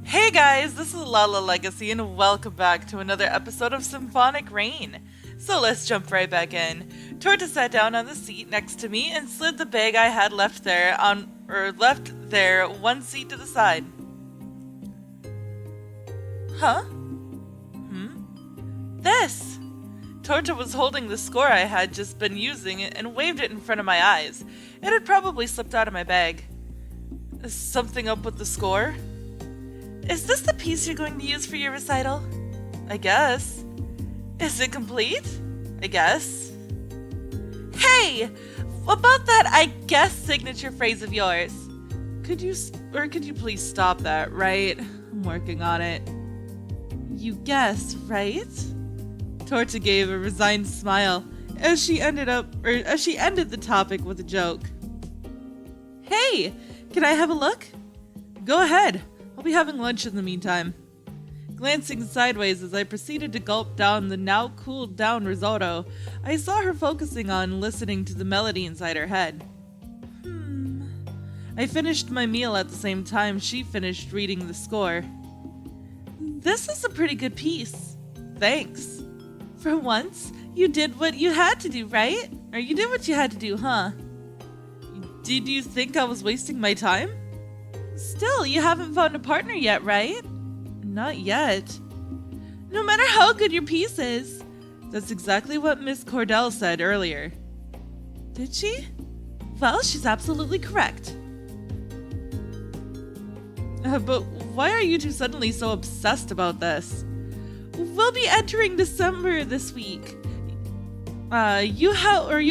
Hey guys, this is Lala Legacy and welcome back to another episode of Symphonic Rain. So let's jump right back in. Torta sat down on the seat next to me and slid the bag I had left there one seat to the side. Huh? This! Torta was holding the score I had just been using and waved it in front of my eyes. It had probably slipped out of my bag. Is something up with the score? Is this the piece you're going to use for your recital? I guess. Is it complete? I guess. Hey! About that I guess signature phrase of yours. Could you please stop that, right? I'm working on it. You guess, right? Torta gave a resigned smile as she ended the topic with a joke. Hey! Can I have a look? Go ahead. I'll be having lunch in the meantime. Glancing sideways as I proceeded to gulp down the now cooled down risotto, I saw her focusing on listening to the melody inside her head. I finished my meal at the same time she finished reading the score. This is a pretty good piece. Thanks. For once, you did what you had to do, right? Or you did what you had to do, huh? Did you think I was wasting my time? Still, you haven't found a partner yet, right? Not yet. No matter how good your piece is. That's exactly what Miss Cordell said earlier. Did she? Well, she's absolutely correct. But why are you two suddenly so obsessed about this? We'll be entering December this week. You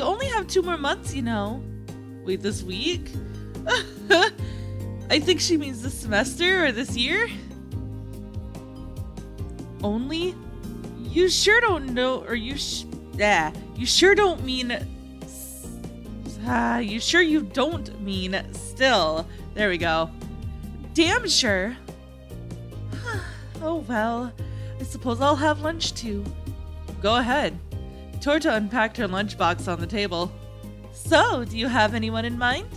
only have 2 more months, you know. Wait, this week? I think she means this semester or this year. Only? You sure don't know, or you sure don't mean. You sure you don't mean still? There we go. Damn sure. Oh well, I suppose I'll have lunch too. Go ahead. Torta unpacked her lunchbox on the table. So, do you have anyone in mind?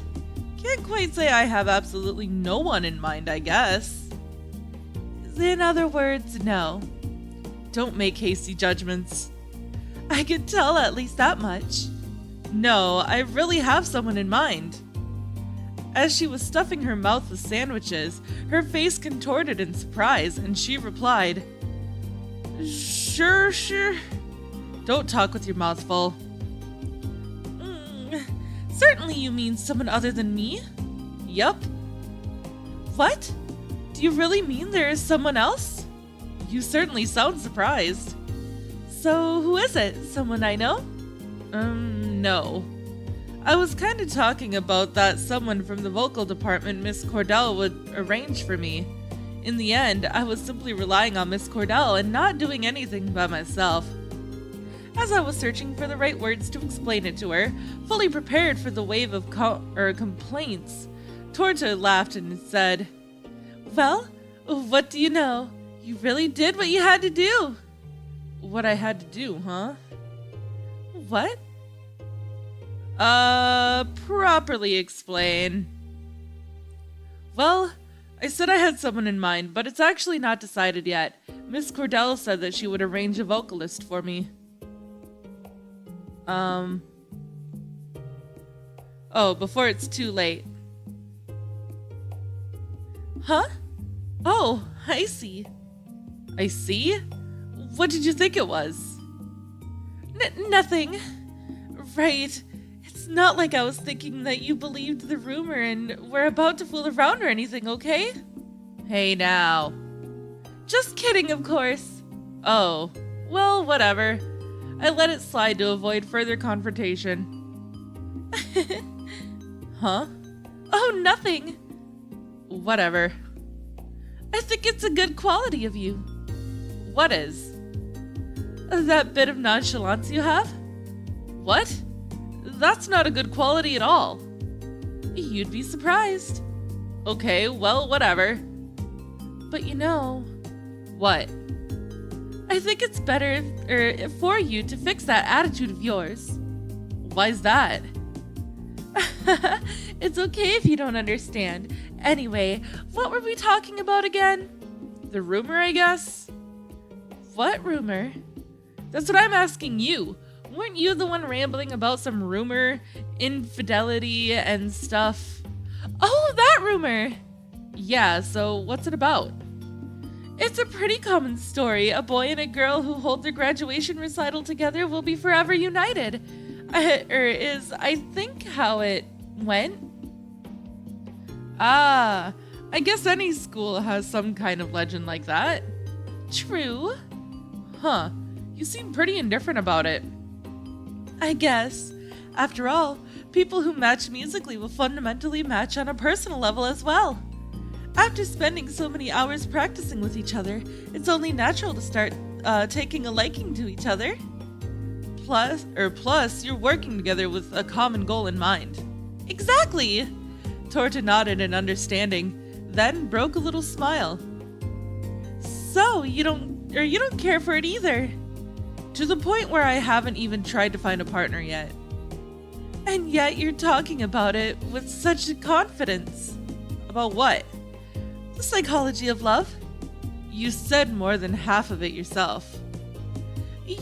Can't quite say I have absolutely no one in mind, I guess. In other words, no. Don't make hasty judgments. I could tell at least that much. No, I really have someone in mind. As she was stuffing her mouth with sandwiches, her face contorted in surprise, and she replied, Sure. Don't talk with your mouth full. Certainly you mean someone other than me? Yup. What? Do you really mean there is someone else? You certainly sound surprised. So who is it? Someone I know? No. I was kinda talking about that someone from the vocal department Miss Cordell would arrange for me. In the end, I was simply relying on Miss Cordell and not doing anything by myself. As I was searching for the right words to explain it to her, fully prepared for the wave of complaints, Torta laughed and said, Well, what do you know? You really did what you had to do. What I had to do, huh? What? Properly explain. Well, I said I had someone in mind, but it's actually not decided yet. Miss Cordell said that she would arrange a vocalist for me. Oh, before it's too late. Huh? Oh, I see. I see? What did you think it was? Nothing. Right. It's not like I was thinking that you believed the rumor and were about to fool around or anything, okay? Hey now. Just kidding, of course. Oh, well, whatever. I let it slide to avoid further confrontation. Huh? Oh, nothing. Whatever. I think it's a good quality of you. What is? That bit of nonchalance you have? What? That's not a good quality at all. You'd be surprised. Okay, well, whatever. But you know... What? I think it's better for you to fix that attitude of yours. Why's that? It's okay if you don't understand. Anyway, what were we talking about again? The rumor, I guess? What rumor? That's what I'm asking you. Weren't you the one rambling about some rumor, infidelity, and stuff? Oh, that rumor! Yeah, so what's it about? It's a pretty common story. A boy and a girl who hold their graduation recital together will be forever united. I think how it went. Ah, I guess any school has some kind of legend like that. True. Huh, you seem pretty indifferent about it. I guess. After all, people who match musically will fundamentally match on a personal level as well. After spending so many hours practicing with each other, it's only natural to start taking a liking to each other. Plus, you're working together with a common goal in mind. Exactly! Torta nodded in understanding, then broke a little smile. So, you don't care for it either. To the point where I haven't even tried to find a partner yet. And yet you're talking about it with such confidence. About what? The psychology of love. You said more than half of it yourself. And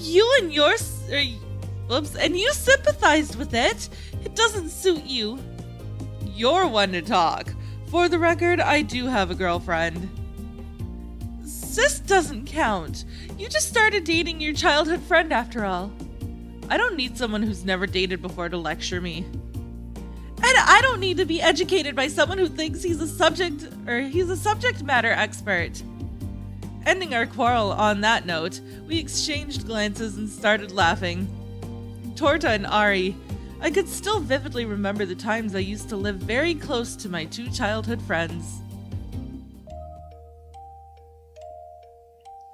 you sympathized with it. It doesn't suit you. You're one to talk. For the record, I do have a girlfriend. Sis doesn't count. You just started dating your childhood friend after all. I don't need someone who's never dated before to lecture me. And I don't need to be educated by someone who thinks he's a subject matter expert. Ending our quarrel on that note, we exchanged glances and started laughing. Torta and Ari, I could still vividly remember the times I used to live very close to my two childhood friends.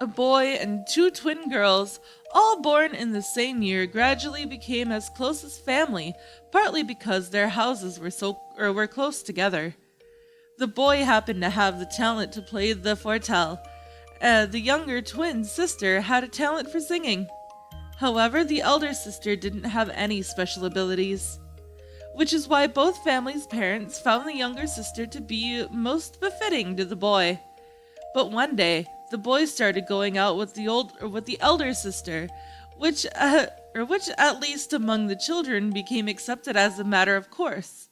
A boy and two twin girls, all born in the same year, gradually became as close as family, partly because their houses were close together. The boy happened to have the talent to play the fortel. The younger twin sister had a talent for singing. However, the elder sister didn't have any special abilities, which is why both families' parents found the younger sister to be most befitting to the boy. But one day, the boy started going out with the elder sister, which at least among the children became accepted as a matter of course.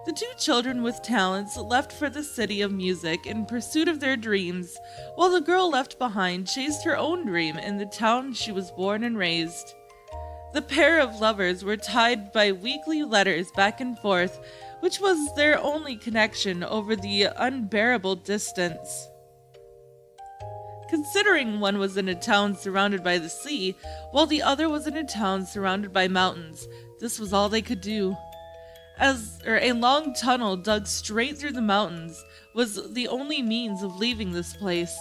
The two children with talents left for the city of music in pursuit of their dreams, while the girl left behind chased her own dream in the town she was born and raised. The pair of lovers were tied by weekly letters back and forth, which was their only connection over the unbearable distance. Considering one was in a town surrounded by the sea, while the other was in a town surrounded by mountains, this was all they could do. A long tunnel dug straight through the mountains was the only means of leaving this place.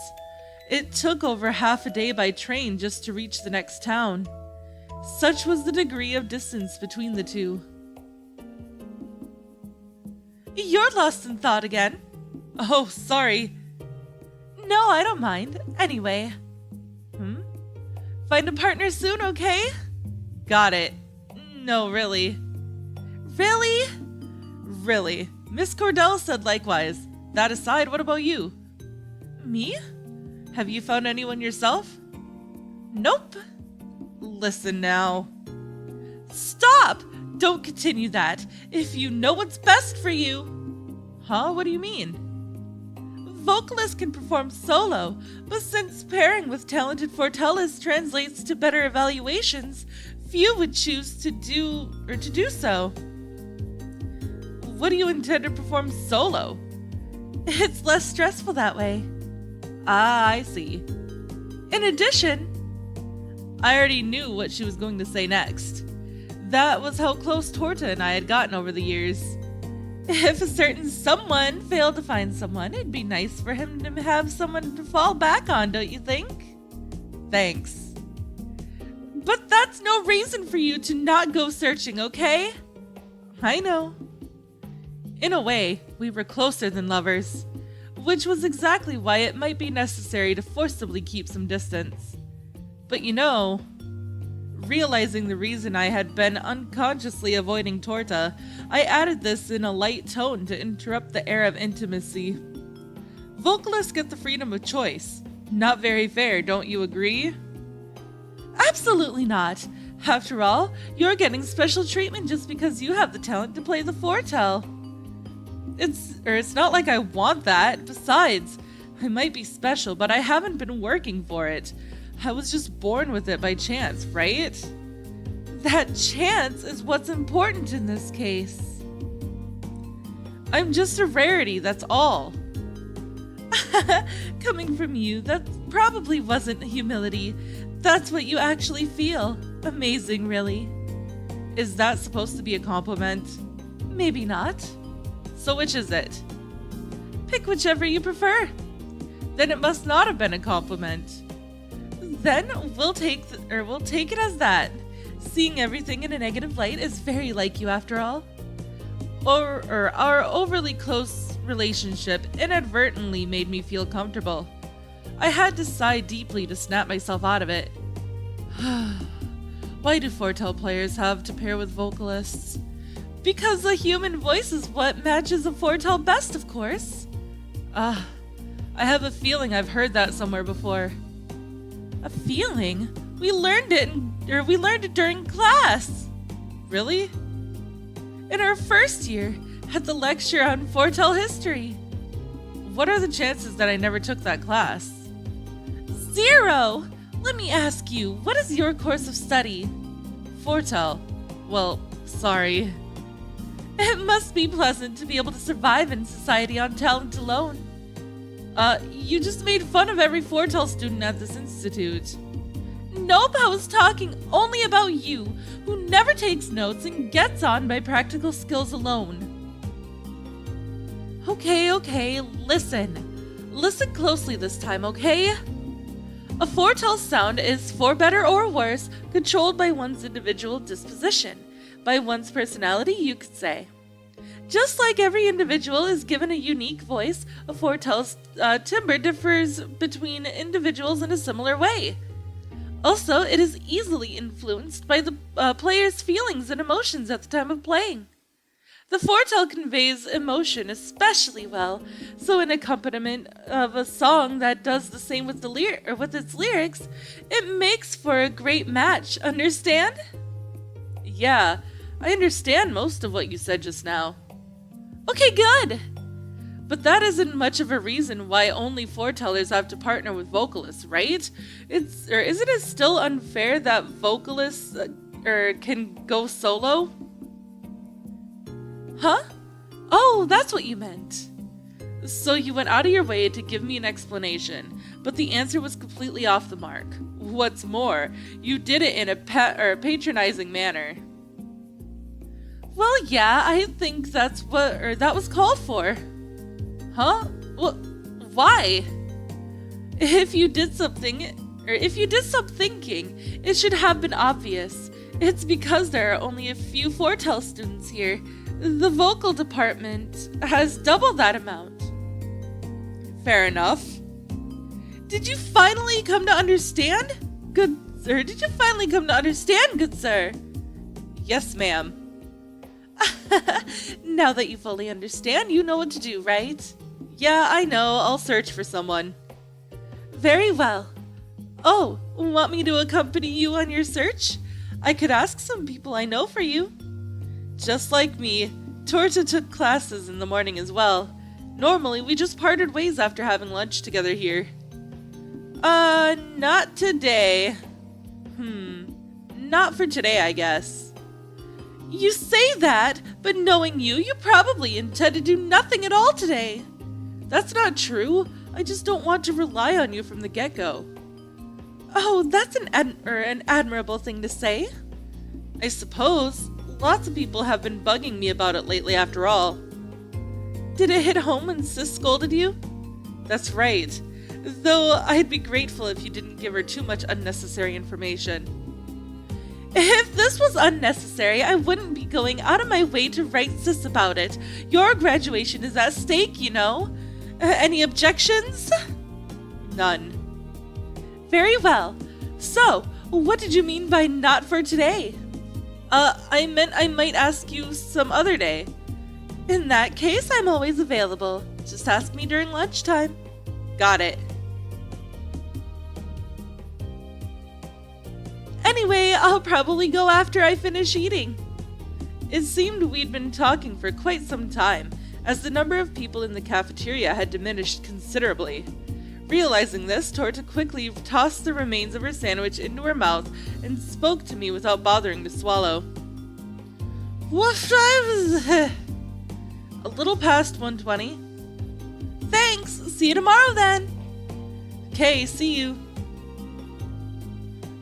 It took over half a day by train just to reach the next town. Such was the degree of distance between the two. You're lost in thought again. Oh, sorry. No, I don't mind. Anyway. Find a partner soon, okay? Got it. No, really. Really? Really. Miss Cordell said likewise. That aside, what about you? Me? Have you found anyone yourself? Nope. Listen now. Stop! Don't continue that. If you know what's best for you. Huh? What do you mean? Vocalists can perform solo, but since pairing with talented fortellists translates to better evaluations, few would choose to do so. What do you intend to perform solo? It's less stressful that way. Ah, I see. In addition, I already knew what she was going to say next. That was how close Torta and I had gotten over the years. If a certain someone failed to find someone, it'd be nice for him to have someone to fall back on, don't you think? Thanks. But that's no reason for you to not go searching, okay? I know. In a way, we were closer than lovers, which was exactly why it might be necessary to forcibly keep some distance. But realizing the reason I had been unconsciously avoiding Torta, I added this in a light tone to interrupt the air of intimacy. Vocalists get the freedom of choice. Not very fair, don't you agree? Absolutely not. After all, you're getting special treatment just because you have the talent to play the foretell. It's not like I want that. Besides, I might be special, but I haven't been working for it. I was just born with it by chance, right? That chance is what's important in this case. I'm just a rarity, that's all. Coming from you, that probably wasn't humility. That's what you actually feel. Amazing, really. Is that supposed to be a compliment? Maybe not. So which is it? Pick whichever you prefer. Then it must not have been a compliment. Then we'll take it as that. Seeing everything in a negative light is very like you after all. Or our overly close relationship inadvertently made me feel comfortable. I had to sigh deeply to snap myself out of it. Why do foretell players have to pair with vocalists? Because the human voice is what matches a foretell best, of course. I have a feeling I've heard that somewhere before. A feeling? We learned it during class. Really? In our first year, at the lecture on foretell history. What are the chances that I never took that class? 0! Let me ask you, what is your course of study? Foretell. Well, sorry. It must be pleasant to be able to survive in society on talent alone. You just made fun of every foretell student at this institute. Nope, I was talking only about you, who never takes notes and gets on by practical skills alone. Okay, listen. Listen closely this time, okay? A foretell sound is, for better or worse, controlled by one's individual disposition, by one's personality, you could say. Just like every individual is given a unique voice, a foretell's timbre differs between individuals in a similar way. Also, it is easily influenced by the player's feelings and emotions at the time of playing. The foretell conveys emotion especially well, so an accompaniment of a song that does the same with with its lyrics, it makes for a great match, understand? Yeah, I understand most of what you said just now. Okay, good! But that isn't much of a reason why only foretellers have to partner with vocalists, right? Isn't it still unfair that vocalists can go solo? Huh? Oh, that's what you meant. So you went out of your way to give me an explanation, but the answer was completely off the mark. What's more, you did it in a patronizing manner. Well, yeah, I think that was called for. Huh? Well, why? If you did some thinking, it should have been obvious. It's because there are only a few foretell students here. The vocal department has double that amount. Fair enough. Did you finally come to understand, good sir? Yes, ma'am. Now that you fully understand, you know what to do, right? Yeah, I know. I'll search for someone. Very well. Oh, want me to accompany you on your search? I could ask some people I know for you. Just like me, Torta took classes in the morning as well. Normally, we just parted ways after having lunch together here. Not today. Not for today, I guess. You say that, but knowing you, you probably intend to do nothing at all today. That's not true. I just don't want to rely on you from the get-go. Oh, that's an admirable thing to say. I suppose. Lots of people have been bugging me about it lately after all. Did it hit home when Sis scolded you? That's right. Though I'd be grateful if you didn't give her too much unnecessary information. If this was unnecessary, I wouldn't be going out of my way to write Sis about it. Your graduation is at stake, you know. Any objections? None. Very well. So, what did you mean by not for today? I meant I might ask you some other day. In that case, I'm always available. Just ask me during lunchtime. Got it. Anyway, I'll probably go after I finish eating. It seemed we'd been talking for quite some time, as the number of people in the cafeteria had diminished considerably. Realizing this, Torta quickly tossed the remains of her sandwich into her mouth and spoke to me without bothering to swallow. What time is it? A little past 1:20. Thanks! See you tomorrow then! Okay, see you.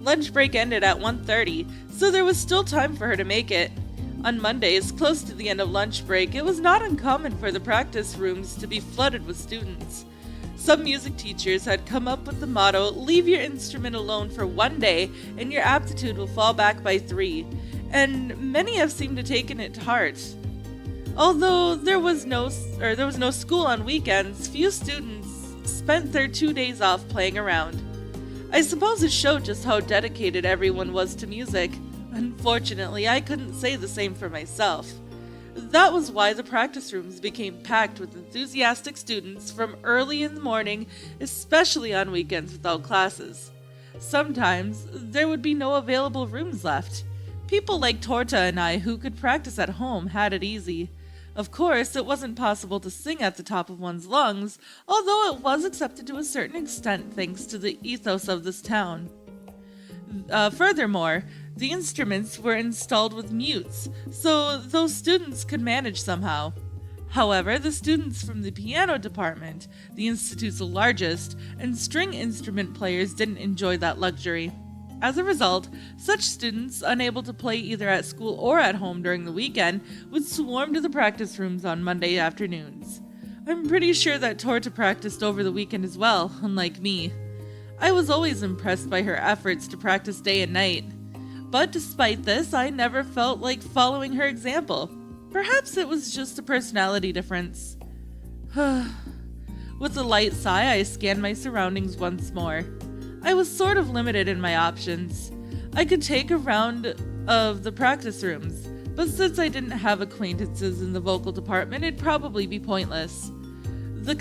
Lunch break ended at 1:30, so there was still time for her to make it. On Mondays, close to the end of lunch break, it was not uncommon for the practice rooms to be flooded with students. Some music teachers had come up with the motto, leave your instrument alone for 1 day and your aptitude will fall back by 3, and many have seemed to taken it to heart. Although there was no school on weekends, few students spent their 2 days off playing around. I suppose it showed just how dedicated everyone was to music. Unfortunately, I couldn't say the same for myself. That was why the practice rooms became packed with enthusiastic students from early in the morning, especially on weekends without classes. Sometimes, there would be no available rooms left. People like Torta and I who could practice at home had it easy. Of course, it wasn't possible to sing at the top of one's lungs, although it was accepted to a certain extent thanks to the ethos of this town. Furthermore, the instruments were installed with mutes, so those students could manage somehow. However, the students from the piano department, the institute's largest, and string instrument players didn't enjoy that luxury. As a result, such students, unable to play either at school or at home during the weekend, would swarm to the practice rooms on Monday afternoons. I'm pretty sure that Torta practiced over the weekend as well, unlike me. I was always impressed by her efforts to practice day and night. But despite this, I never felt like following her example. Perhaps it was just a personality difference. With a light sigh, I scanned my surroundings once more. I was sort of limited in my options. I could take a round of the practice rooms, but since I didn't have acquaintances in the vocal department, it'd probably be pointless. The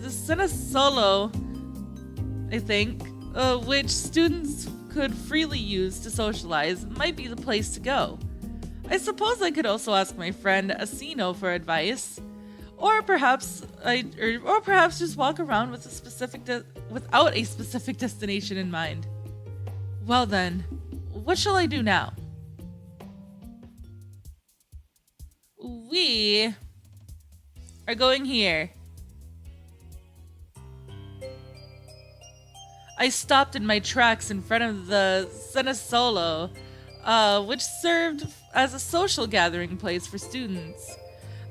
Sena Solo, I think, which students could freely use to socialize, might be the place to go. I suppose I could also ask my friend Asino for advice, or perhaps just walk around with without a specific destination in mind. Well then, what shall I do now? We are going here. I stopped in my tracks in front of the Solo, which served as a social gathering place for students.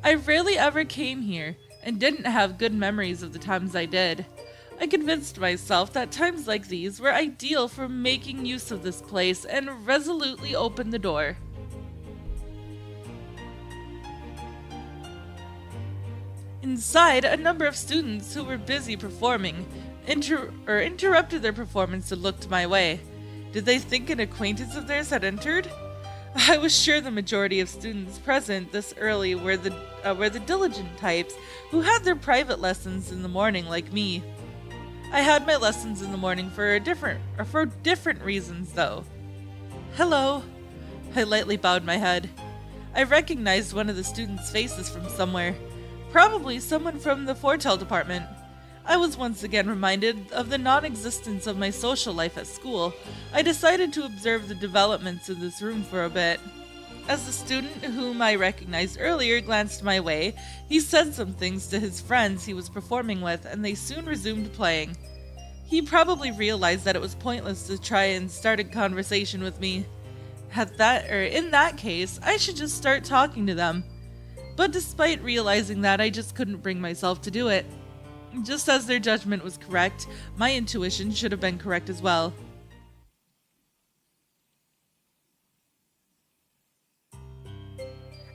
I rarely ever came here, and didn't have good memories of the times I did. I convinced myself that times like these were ideal for making use of this place, and resolutely opened the door. Inside, a number of students who were busy performing interrupted their performance and looked my way. Did they think an acquaintance of theirs had entered? I was sure the majority of students present this early were the diligent types who had their private lessons in the morning like me. I had my lessons in the morning for different reasons though. Hello. I lightly bowed my head. I recognized one of the students' faces from somewhere. Probably someone from the foretell department. I was once again reminded of the non-existence of my social life at school. I decided to observe the developments in this room for a bit. As the student whom I recognized earlier glanced my way, he said some things to his friends he was performing with, and they soon resumed playing. He probably realized that it was pointless to try and start a conversation with me. In that case, I should just start talking to them. But despite realizing that, I just couldn't bring myself to do it. Just as their judgment was correct, my intuition should have been correct as well.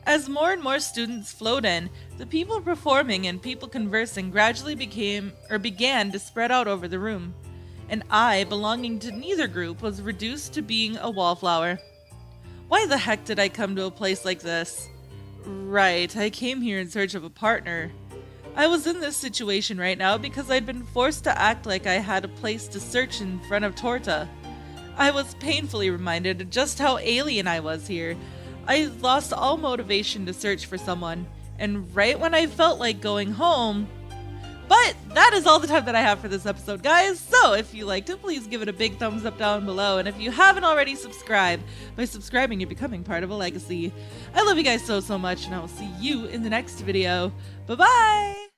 As more and more students flowed in, the people performing and people conversing gradually began to spread out over the room, and I, belonging to neither group, was reduced to being a wallflower. Why the heck did I come to a place like this? Right, I came here in search of a partner. I was in this situation right now because I'd been forced to act like I had a place to search in front of Torta. I was painfully reminded of just how alien I was here. I lost all motivation to search for someone, and right when I felt like going home. But that is all the time that I have for this episode, guys. So if you liked it, please give it a big thumbs up down below. And if you haven't already subscribed, by subscribing, you're becoming part of a legacy. I love you guys so much, and I will see you in the next video. Bye-bye!